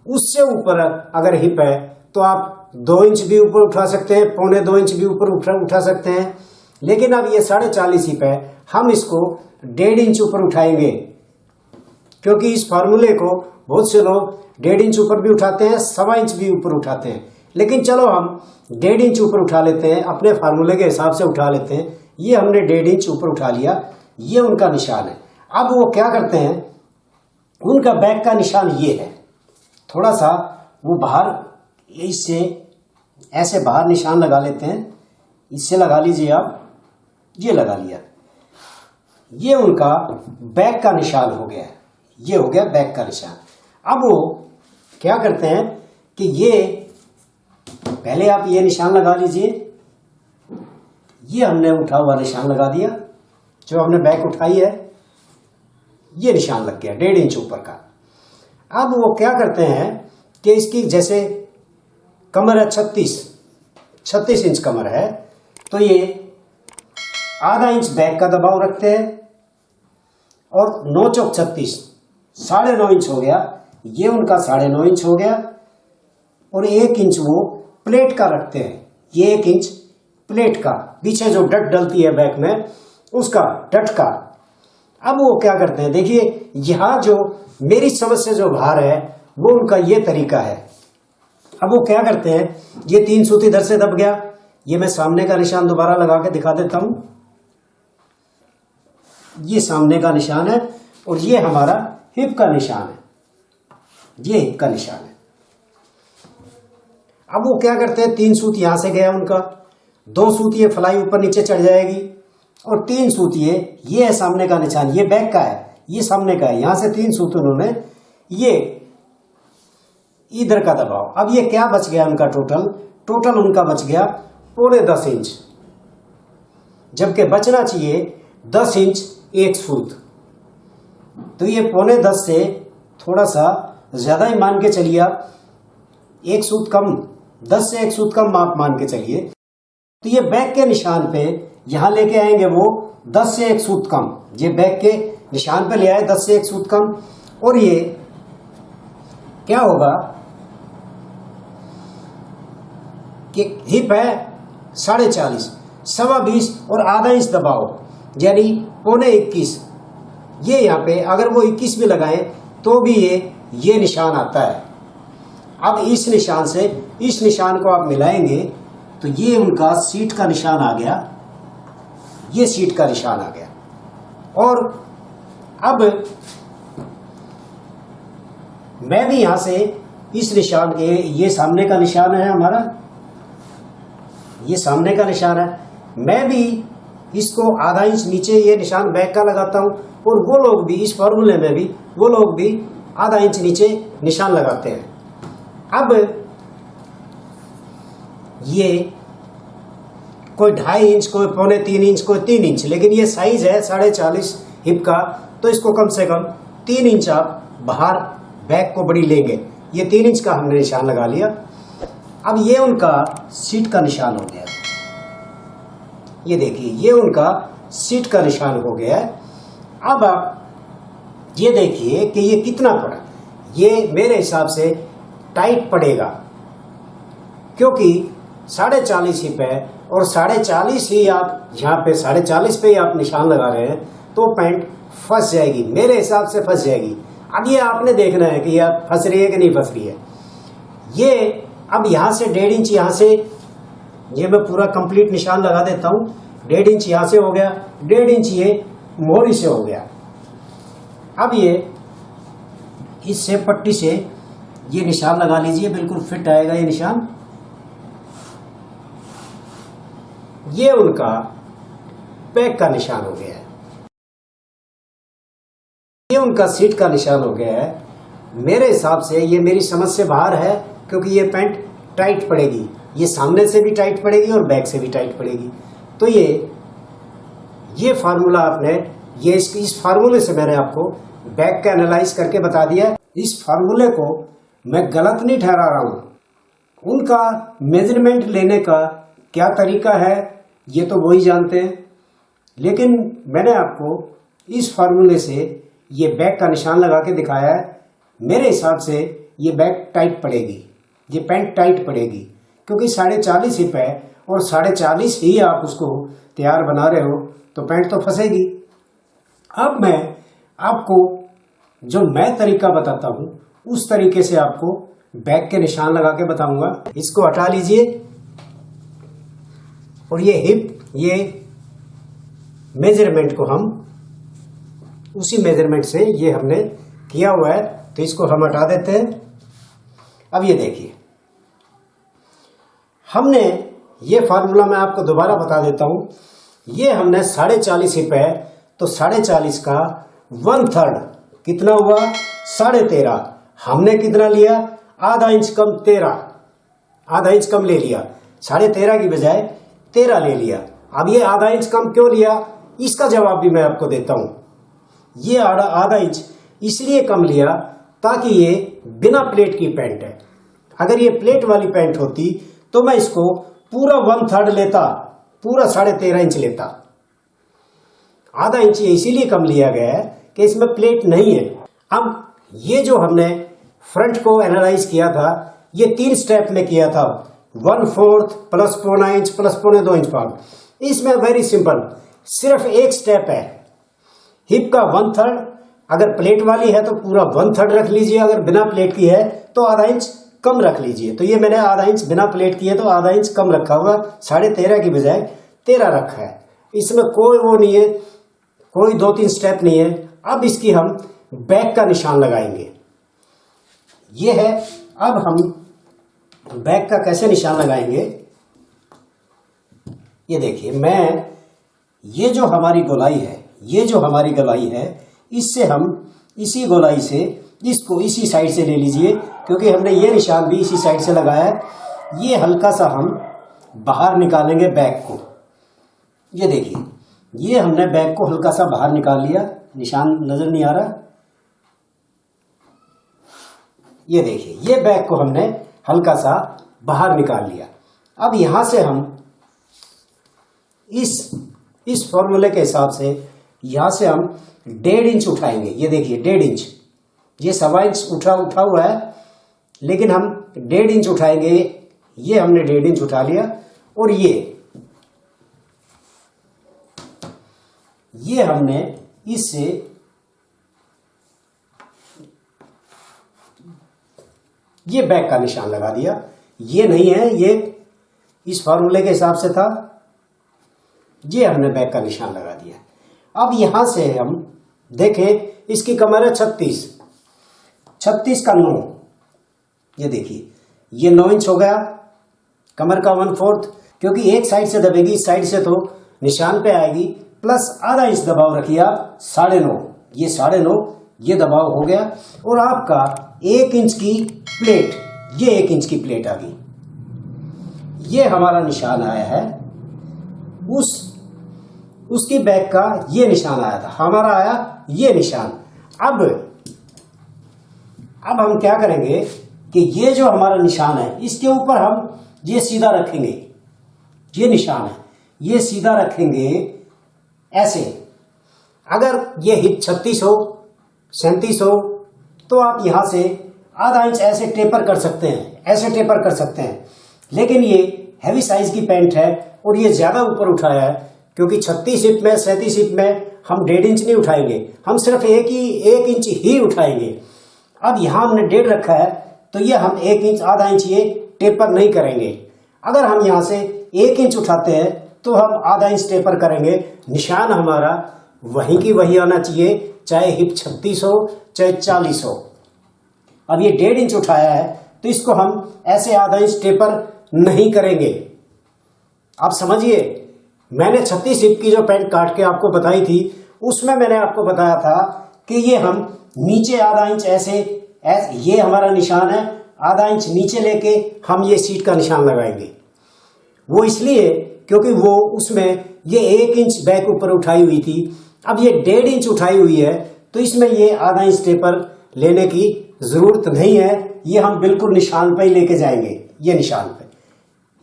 उससे ऊपर अगर हिप है तो आप 2 इंच भी ऊपर उठा सकते हैं, 1.25 इंच भी ऊपर उठा सकते हैं। लेकिन अब ये 40.5 हिप है, हम इसको 1.5 इंच ऊपर उठाएंगे, क्योंकि इस फार्मूले को बहुत से लोग 1.5 इंच ऊपर भी उठाते हैं, 1.25 इंच भी ऊपर उठाते हैं। लेकिन चलो हम 1.5 इंच ऊपर उठा लेते हैं, अपने फार्मूले के हिसाब से उठा लेते हैं। ये हमने 1.5 इंच ऊपर उठा लिया, ये उनका निशान है। अब वो क्या करते हैं, उनका बैक का निशान ये है। थोड़ा सा वो बाहर, इससे ऐसे बाहर निशान लगा लेते हैं, इससे लगा लीजिए आप, ये लगा लिया, ये उनका बैक का निशान हो गया। ये हो गया बैक का निशान। अब वो क्या करते हैं कि ये पहले आप ये निशान लगा लीजिए, ये हमने उठा हुआ निशान लगा दिया, जो हमने बैक उठाई है, ये निशान लग गया 1.5 इंच ऊपर का। अब वो क्या करते हैं कि इसकी जैसे कमर है 36 इंच कमर है, तो ये आधा इंच बैक का दबाव रखते हैं और 9 चौक 36, 9.5 इंच हो गया, ये उनका 9.5 इंच हो गया। और 1 इंच वो प्लेट का रखते हैं, ये 1 इंच प्लेट का, पीछे जो डट डलती है बैक में, उसका डट का। अब वो क्या करते हैं, देखिए यहां जो मेरी समझ से जो बाहर है वो उनका ये तरीका है। अब वो क्या करते हैं, ये 3 सूत इधर से दब गया, ये मैं सामने का निशान दोबारा लगा के दिखा देता हूं। ये सामने का निशान है और ये हमारा हिप का निशान है, ये हिप का निशान है। अब वो क्या करते हैं, 3 सूत यहां से गया उनका, 2 सूत ये फ्लाई ऊपर नीचे चढ़ जाएगी और 3 सूत ये है सामने का निशान, ये बैक का है, ये सामने का है। यहां से 3 सूत उन्होंने, ये इधर का दबाव। अब ये क्या बच गया उनका, टोटल उनका बच गया 10.25 इंच, जबकि बचना चाहिए 10 इंच 1 सूत। तो ये 10.25 से थोड़ा सा ज्यादा ही मान के चलिए आप, 1 सूत कम, 10 से 1 सूत कम आप मान के चलिए। तो ये बैक के निशान पे यहां लेके आएंगे वो 10 से 1 सूत कम, ये बैक के निशान पे ले आए 10 से 1 सूत कम। और ये क्या होगा कि हिप है 40.5, 20.25 और आधा इंच दबाओ, यानी 21.25। ये यहाँ पे अगर वो 21 भी लगाए तो भी ये निशान आता है। अब इस निशान से इस निशान को आप मिलाएंगे तो ये उनका सीट का निशान आ गया, ये सीट का निशान आ गया। और अब मैं भी यहां से इस निशान के, ये सामने का निशान है हमारा, ये सामने का निशान है, मैं भी इसको आधा इंच नीचे ये निशान बैक का लगाता हूं। और वो लोग भी इस फॉर्मूले में भी, वो लोग भी आधा इंच नीचे निशान लगाते हैं। अब ये कोई 2.5 इंच, कोई 3.25 इंच, कोई 3 इंच, लेकिन ये साइज है 40.5 हिप का, तो इसको कम से कम 3 इंच आप बाहर बैक को बड़ी लेंगे। ये 3 इंच का हमने निशान लगा लिया। अब ये उनका सीट का निशान हो गया, ये देखिए ये उनका सीट का निशान हो गया है। अब आप ये देखिए कि ये कितना पड़ा, ये मेरे हिसाब से टाइट पड़ेगा, क्योंकि 40.5 हिप है और 40.5 ही आप यहाँ पे 40.5 पे ही आप निशान लगा रहे हैं, तो पैंट फंस जाएगी, मेरे हिसाब से फंस जाएगी। अब ये आपने देखना है कि यार फंस रही है कि नहीं फंस रही है। ये अब यहाँ से 1.5 इंच, यहाँ से ये मैं पूरा कंप्लीट निशान लगा देता हूँ। 1.5 इंच यहाँ से हो गया, 1.5 इंच ये मोहरी से हो गया। अब ये इससे पट्टी से ये निशान लगा लीजिए, बिल्कुल फिट आएगा ये निशान। ये उनका बैक का निशान हो गया है, ये उनका सीट का निशान हो गया है। मेरे हिसाब से ये मेरी समझ से बाहर है, क्योंकि ये पैंट टाइट पड़ेगी, ये सामने से भी टाइट पड़ेगी और बैक से भी टाइट पड़ेगी। तो ये फार्मूला आपने, ये इस फार्मूले से मैंने आपको बैक का एनालाइज करके बता दिया। इस फार्मूले को मैं गलत नहीं ठहरा रहा हूँ। उनका मेजरमेंट लेने का क्या तरीका है ये तो वही जानते हैं, लेकिन मैंने आपको इस फार्मूले से ये बैक का निशान लगा के दिखाया है। मेरे हिसाब से ये बैक टाइट पड़ेगी, ये पैंट टाइट पड़ेगी, क्योंकि 40.5 हिप है और 40.5 ही आप उसको तैयार बना रहे हो, तो पैंट तो फंसेगी। अब मैं आपको जो मैं तरीका बताता हूँ उस तरीके से आपको बैक के निशान लगा के बताऊंगा। इसको हटा लीजिए और ये हिप, ये मेजरमेंट को हम उसी मेजरमेंट से ये हमने किया हुआ है, तो इसको हम हटा देते हैं। अब ये देखिए, हमने ये फार्मूला मैं आपको दोबारा बता देता हूं। ये हमने 40.5 हिप है, तो 40.5 का 1/3 कितना हुआ? 13.5। हमने कितना लिया? आधा इंच कम, 13, आधा इंच कम ले लिया। 13.5 की बजाय 13 ले लिया। अब ये आधा इंच कम क्यों लिया, इसका जवाब भी मैं आपको देता हूं। ये आधा इंच इसलिए कम लिया ताकि ये बिना प्लेट की पैंट है। अगर ये प्लेट वाली पैंट होती तो मैं इसको पूरा 1/3 लेता, पूरा 13.5 इंच लेता। आधा इंच ये इसीलिए कम लिया गया है कि इसमें प्लेट नहीं है। अब ये जो हमने फ्रंट को एनालाइज किया था, ये 3 स्टेप में किया था, 1/4 प्लस 0.25 इंच प्लस 0.25 इंच भाग। इसमें वेरी सिंपल, सिर्फ एक स्टेप है। हिप का 1/3, अगर प्लेट वाली है तो पूरा 1/3 रख लीजिए, अगर बिना प्लेट की है तो आधा इंच कम रख लीजिए। तो ये मैंने आधा इंच बिना प्लेट की है तो आधा इंच कम रखा हुआ, 13.5 की बजाय 13 रखा है। इसमें कोई वो नहीं है, कोई 2-3 स्टेप नहीं है। अब इसकी हम बैक का निशान लगाएंगे। ये है, अब हम बैक का कैसे निशान लगाएंगे ये देखिए। मैं ये जो हमारी गोलाई है, ये जो हमारी गोलाई है, इससे हम इसी गोलाई से इसको इसी साइड से ले लीजिए, क्योंकि हमने ये निशान भी इसी साइड से लगाया है। ये हल्का सा हम बाहर निकालेंगे बैक को। ये देखिए, ये हमने बैक को हल्का सा बाहर निकाल लिया। निशान नजर नहीं आ रहा? ये देखिए, ये बैक को हमने हल्का सा बाहर निकाल लिया। अब यहां से हम इस फॉर्मूले के हिसाब से यहां से हम 1.5 इंच उठाएंगे। ये देखिए 1.5 इंच, ये 1.25 इंच उठा हुआ है, लेकिन हम 1.5 इंच उठाएंगे। ये हमने 1.5 इंच उठा लिया और ये हमने इससे ये बैक का निशान लगा दिया। ये नहीं है, ये इस फॉर्मूले के हिसाब से था, ये हमने बैक का निशान लगा दिया। अब यहां से हम देखें, इसकी कमर है 36 का 9। ये देखिए, ये 9 इंच हो गया। कमर का 1/4, क्योंकि एक साइड से दबेगी, इस साइड से तो निशान पे आएगी, प्लस आधा इंच दबाव रखिए आप, 9.5। ये 9.5 ये दबाव हो गया। और आपका 1 इंच की प्लेट, ये 1 इंच की प्लेट आ गई। ये हमारा निशान आया है, उसकी बैक का ये निशान आया था, हमारा आया ये निशान। अब हम क्या करेंगे कि ये जो हमारा निशान है, इसके ऊपर हम ये सीधा रखेंगे। ये निशान है, ये सीधा रखेंगे ऐसे। अगर ये हिप 36 हो, 37 हो, तो आप यहां से आधा इंच ऐसे टेपर कर सकते हैं, ऐसे टेपर कर सकते हैं। लेकिन ये हैवी साइज की पैंट है और ये ज्यादा ऊपर उठाया है, क्योंकि 36 हिप में 37 हिप में हम 1.5 इंच नहीं उठाएंगे, हम सिर्फ 1 इंच ही उठाएंगे। अब यहाँ हमने 1.5 रखा है तो ये हम 1 इंच आधा इंच ये टेपर नहीं करेंगे। अगर हम यहाँ से 1 इंच उठाते हैं तो हम आधा इंच टेपर करेंगे। निशान हमारा वहीं की वहीं आना चाहिए, चाहे हिप 36 हो चाहे 40 हो। अब ये 1.5 इंच उठाया है तो इसको हम ऐसे आधा इंच टेपर नहीं करेंगे। आप समझिए, मैंने 36 हिप की जो पैंट काट के आपको बताई थी उसमें मैंने आपको बताया था कि ये हम नीचे आधा इंच ऐसे ये हमारा निशान है, आधा इंच नीचे लेके हम ये सीट का निशान लगाएंगे। वो इसलिए क्योंकि वो उसमें ये 1 इंच बैक ऊपर उठाई हुई थी, अब ये 1.5 इंच उठाई हुई है तो इसमें ये आधा इंच टेपर लेने की जरूरत नहीं है। ये हम बिल्कुल निशान पे ही लेके जाएंगे, ये निशान पे।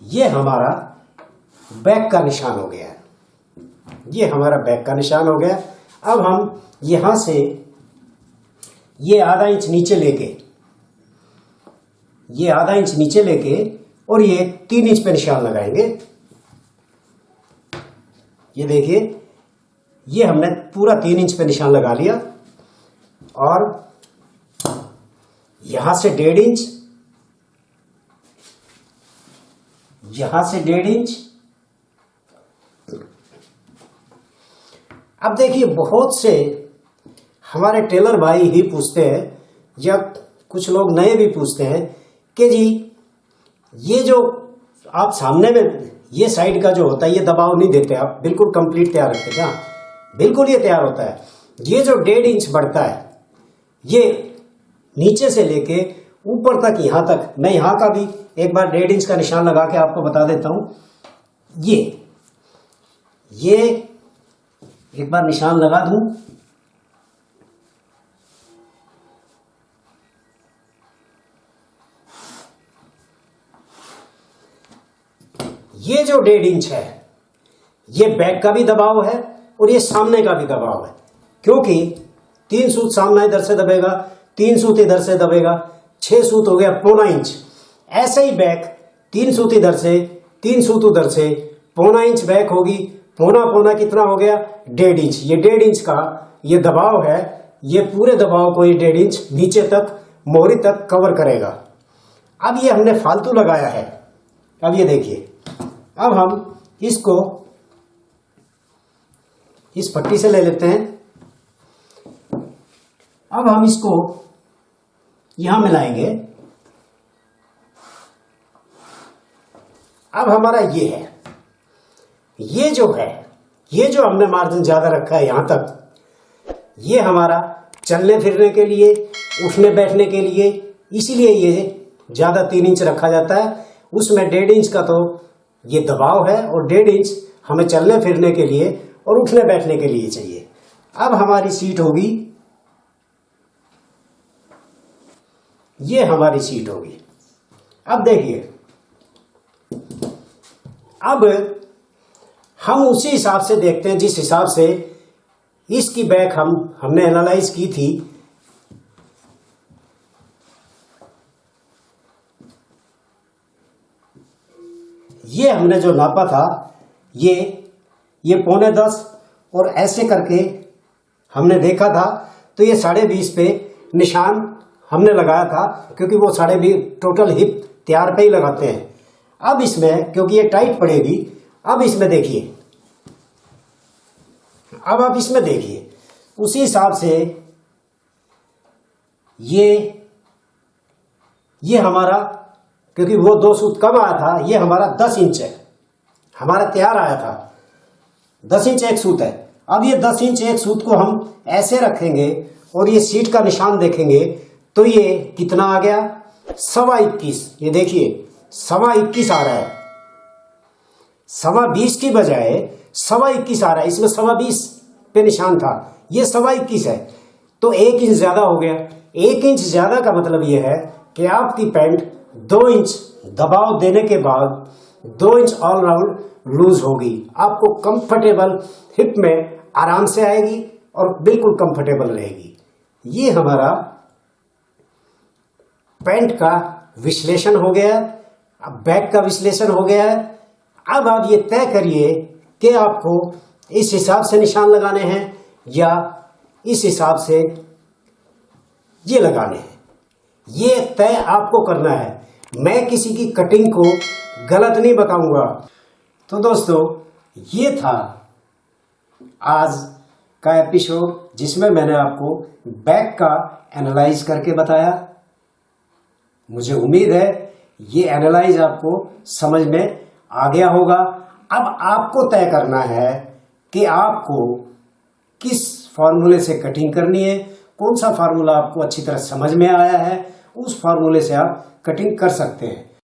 ये हमारा बैक का निशान हो गया, ये हमारा बैक का निशान हो गया। अब हम यहां से ये आधा इंच नीचे लेके, ये आधा इंच नीचे लेके और ये 3 इंच पे निशान लगाएंगे। ये देखिए, ये हमने पूरा 3 इंच पे निशान लगा लिया और यहां से 1.5 इंच, यहां से 1.5 इंच। अब देखिए, बहुत से हमारे टेलर भाई ही पूछते हैं या कुछ लोग नए भी पूछते हैं कि जी ये जो आप सामने में ये साइड का जो होता है ये दबाव नहीं देते आप, बिल्कुल कंप्लीट तैयार रखते क्या? बिल्कुल ये तैयार होता है। ये जो 1.5 इंच बढ़ता है ये नीचे से लेके ऊपर तक, यहां तक, मैं यहां का भी एक बार 1.5 इंच का निशान लगा के आपको बता देता हूं। ये एक बार निशान लगा दूं, ये जो 1.5 इंच है ये बैक का भी दबाव है और ये सामने का भी दबाव है, क्योंकि 3 सूत सामना इधर से दबेगा, 3 सूत इधर से दबेगा, 6 सूत हो गया 1.25 इंच। ऐसे ही बैक 3 सूत इधर से, 3 सूत उधर से, 1.25 इंच बैक होगी। पौना कितना हो गया? 1.5 इंच। ये 1.5 इंच का ये दबाव है, ये पूरे दबाव को ये 1.5 इंच नीचे तक मोहरी तक कवर करेगा। अब ये हमने फालतू लगाया है। अब ये देखिए, अब हम इसको इस पट्टी से ले लेते हैं। अब हम इसको यहां मिलाएंगे। अब हमारा ये है, ये जो है, ये जो हमने मार्जिन ज्यादा रखा है यहां तक, ये हमारा चलने फिरने के लिए, उठने बैठने के लिए, इसीलिए ये ज्यादा 3 इंच रखा जाता है। उसमें 1.5 इंच का तो ये दबाव है और 1.5 इंच हमें चलने फिरने के लिए और उठने बैठने के लिए चाहिए। अब हमारी सीट होगी, ये हमारी सीट होगी। अब देखिए, अब हम उसी हिसाब से देखते हैं जिस हिसाब से इसकी बैक हमने एनालाइज की थी। ये हमने जो नापा था ये 9.25 और ऐसे करके हमने देखा था, तो ये 20.5 पे निशान हमने लगाया था, क्योंकि वो 20.5 टोटल हिप तैयार पे ही लगाते हैं। अब इसमें क्योंकि ये टाइट पड़ेगी, अब इसमें देखिए, अब आप इसमें देखिए उसी हिसाब से ये हमारा, क्योंकि वो 2 सूत कम आया था, ये हमारा 10 इंच है, हमारा तैयार आया था 10 इंच एक सूत है। अब ये 10 इंच एक सूत को हम ऐसे रखेंगे और ये सीट का निशान देखेंगे तो ये कितना आ गया? 21.25। ये देखिए 21.25 आ रहा है, 20.25 की बजाय 21.25 आ रहा है। इसमें 20.25 पे निशान था, ये 21.25 है, तो 1 इंच ज्यादा हो गया। 1 इंच ज्यादा का मतलब ये है कि आपकी पैंट 2 इंच दबाव देने के बाद 2 इंच ऑल राउंड लूज होगी। आपको कंफर्टेबल हिप में आराम से आएगी और बिल्कुल कंफर्टेबल रहेगी। ये हमारा पैंट का विश्लेषण हो गया, अब बैक का विश्लेषण हो गया है। अब आप ये तय करिए कि आपको इस हिसाब से निशान लगाने हैं या इस हिसाब से ये लगाने हैं, ये तय आपको करना है। मैं किसी की कटिंग को गलत नहीं बताऊंगा। तो दोस्तों, ये था आज का एपिसोड जिसमें मैंने आपको बैक का एनालाइज करके बताया। मुझे उम्मीद है ये एनालाइज आपको समझ में आ गया होगा। अब आपको तय करना है कि आपको किस फार्मूले से कटिंग करनी है, कौन सा फार्मूला आपको अच्छी तरह समझ में आया है, उस फार्मूले से आप कटिंग कर सकते हैं।